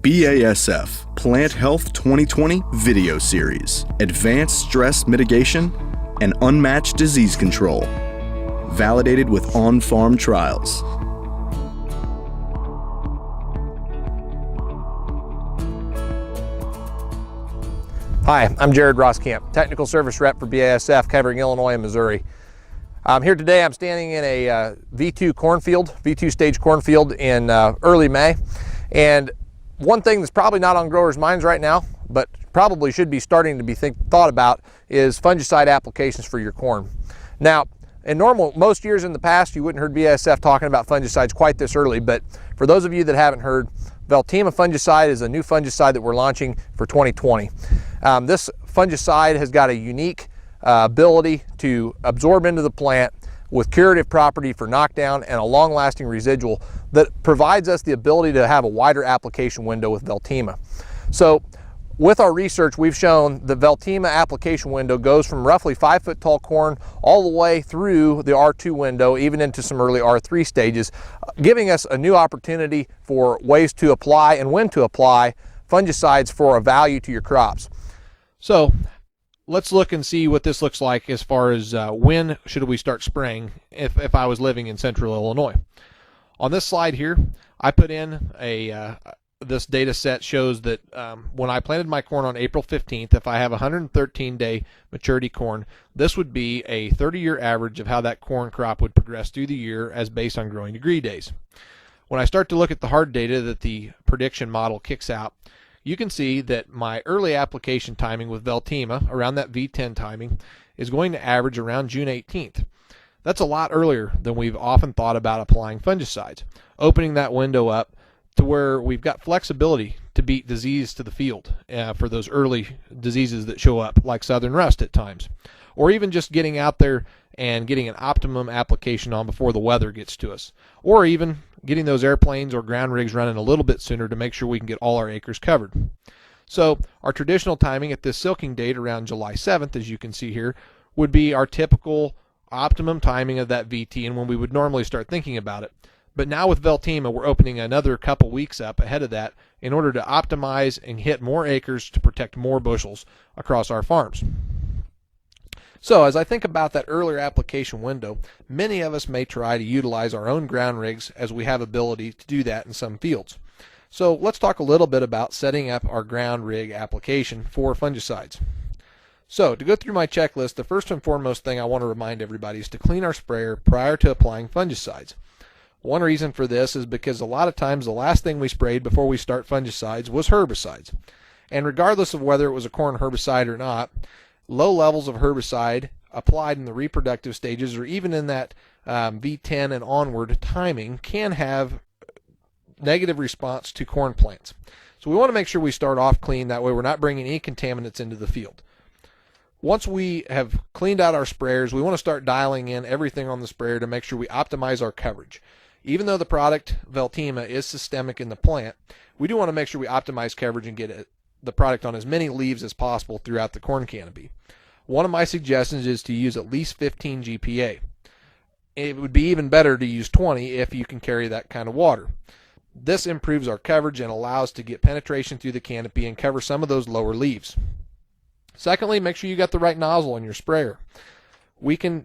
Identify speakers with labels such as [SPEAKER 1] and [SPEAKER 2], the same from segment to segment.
[SPEAKER 1] BASF Plant Health 2020 video series, Advanced Stress Mitigation and Unmatched Disease Control, validated with on-farm trials.
[SPEAKER 2] Hi, I'm Jared Roskamp, Technical Service Rep for BASF covering Illinois and Missouri. Here today I'm standing in a V2 cornfield, V2 stage cornfield in early May. And one thing that's probably not on growers' minds right now, but probably should be starting to be thought about, is fungicide applications for your corn. Now, in most years in the past, you wouldn't heard BASF talking about fungicides quite this early, but for those of you that haven't heard, Veltyma fungicide is a new fungicide that we're launching for 2020. This fungicide has got a unique ability to absorb into the plant with curative property for knockdown and a long-lasting residual that provides us the ability to have a wider application window with Veltyma. So with our research, we've shown the Veltyma application window goes from roughly 5-foot tall corn all the way through the R2 window, even into some early R3 stages, giving us a new opportunity for ways to apply and when to apply fungicides for a value to your crops.
[SPEAKER 3] So let's look and see what this looks like as far as when should we start spraying if I was living in central Illinois. On this slide here, I put in this data set shows that when I planted my corn on April 15th, if I have 113-day maturity corn, this would be a 30-year average of how that corn crop would progress through the year as based on growing degree days. When I start to look at the hard data that the prediction model kicks out, you can see that my early application timing with Veltyma, around that V10 timing, is going to average around June 18th. That's a lot earlier than we've often thought about applying fungicides, opening that window up to where we've got flexibility to beat disease to the field for those early diseases that show up, like southern rust at times, or even just getting out there and getting an optimum application on before the weather gets to us, or even getting those airplanes or ground rigs running a little bit sooner to make sure we can get all our acres covered. So our traditional timing at this silking date around July 7th, as you can see here, would be our typical optimum timing of that VT and when we would normally start thinking about it. But now with Veltyma, we're opening another couple weeks up ahead of that in order to optimize and hit more acres to protect more bushels across our farms. So as I think about that earlier application window, many of us may try to utilize our own ground rigs as we have ability to do that in some fields. So let's talk a little bit about setting up our ground rig application for fungicides. So to go through my checklist, the first and foremost thing I want to remind everybody is to clean our sprayer prior to applying fungicides. One reason for this is because a lot of times the last thing we sprayed before we start fungicides was herbicides. And regardless of whether it was a corn herbicide or not, low levels of herbicide applied in the reproductive stages or even in that V10 and onward timing can have negative response to corn plants. So we want to make sure we start off clean, that way we're not bringing any contaminants into the field. Once we have cleaned out our sprayers, we want to start dialing in everything on the sprayer to make sure we optimize our coverage. Even though the product Veltyma is systemic in the plant, we do want to make sure we optimize coverage and get the product on as many leaves as possible throughout the corn canopy. One of my suggestions is to use at least 15 GPA. It would be even better to use 20 if you can carry that kind of water. This improves our coverage and allows to get penetration through the canopy and cover some of those lower leaves. Secondly, make sure you got the right nozzle on your sprayer. We can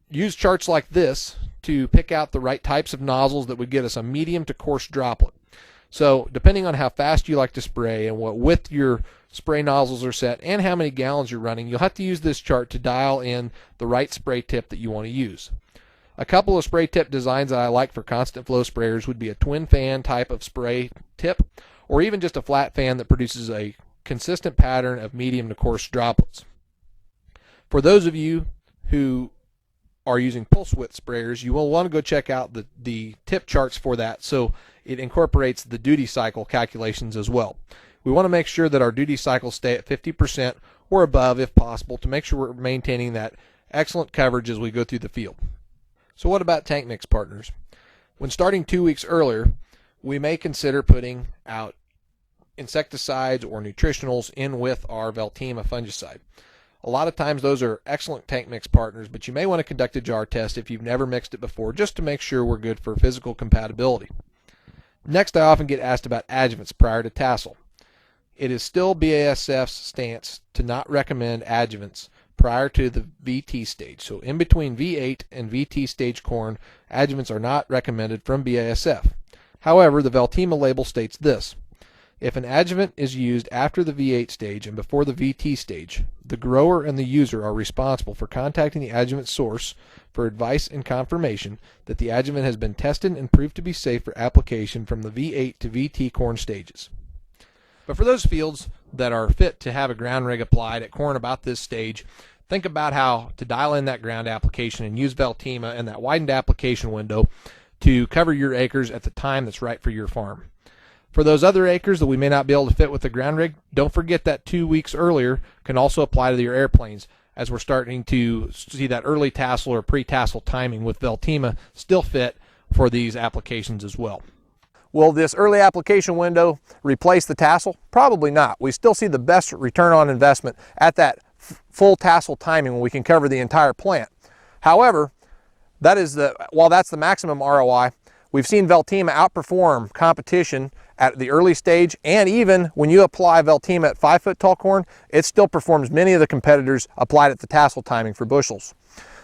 [SPEAKER 3] use charts like this to pick out the right types of nozzles that would get us a medium to coarse droplet. So depending on how fast you like to spray and what width your spray nozzles are set and how many gallons you're running, you'll have to use this chart to dial in the right spray tip that you want to use. A couple of spray tip designs that I like for constant flow sprayers would be a twin fan type of spray tip, or even just a flat fan that produces a consistent pattern of medium to coarse droplets. For those of you who are using pulse width sprayers, you will want to go check out the tip charts for that, so it incorporates the duty cycle calculations as well. We want to make sure that our duty cycles stay at 50% or above if possible to make sure we're maintaining that excellent coverage as we go through the field. So what about tank mix partners? When starting 2 weeks earlier, we may consider putting out insecticides or nutritionals in with our Veltyma fungicide. A lot of times those are excellent tank mix partners, but you may want to conduct a jar test if you've never mixed it before just to make sure we're good for physical compatibility. Next, I often get asked about adjuvants prior to tassel. It is still BASF's stance to not recommend adjuvants prior to the VT stage. So in between V8 and VT stage corn, adjuvants are not recommended from BASF. However, the Veltyma label states this: if an adjuvant is used after the V8 stage and before the VT stage, the grower and the user are responsible for contacting the adjuvant source for advice and confirmation that the adjuvant has been tested and proved to be safe for application from the V8 to VT corn stages. But for those fields that are fit to have a ground rig applied at corn about this stage, think about how to dial in that ground application and use Veltyma and that widened application window to cover your acres at the time that's right for your farm. For those other acres that we may not be able to fit with the ground rig, don't forget that 2 weeks earlier can also apply to your airplanes, as we're starting to see that early tassel or pre-tassel timing with Veltyma still fit for these applications as well.
[SPEAKER 2] Will this early application window replace the tassel? Probably not. We still see the best return on investment at that full tassel timing when we can cover the entire plant. However, while that's the maximum ROI, we've seen Veltyma outperform competition at the early stage, and even when you apply Veltyma at 5-foot tall corn, it still performs many of the competitors applied at the tassel timing for bushels.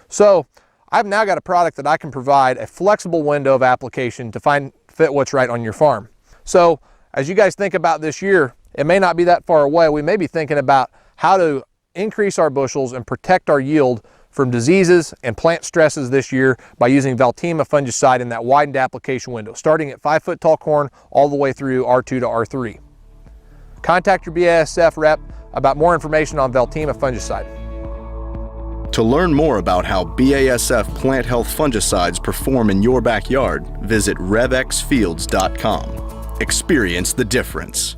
[SPEAKER 2] So I've now got a product that I can provide a flexible window of application to fit what's right on your farm. So as you guys think about this year, it may not be that far away. We may be thinking about how to increase our bushels and protect our yield from diseases and plant stresses this year by using Veltyma fungicide in that widened application window, starting at 5-foot tall corn all the way through R2 to R3. Contact your BASF rep about more information on Veltyma fungicide.
[SPEAKER 1] To learn more about how BASF plant health fungicides perform in your backyard, visit revxfields.com. Experience the difference.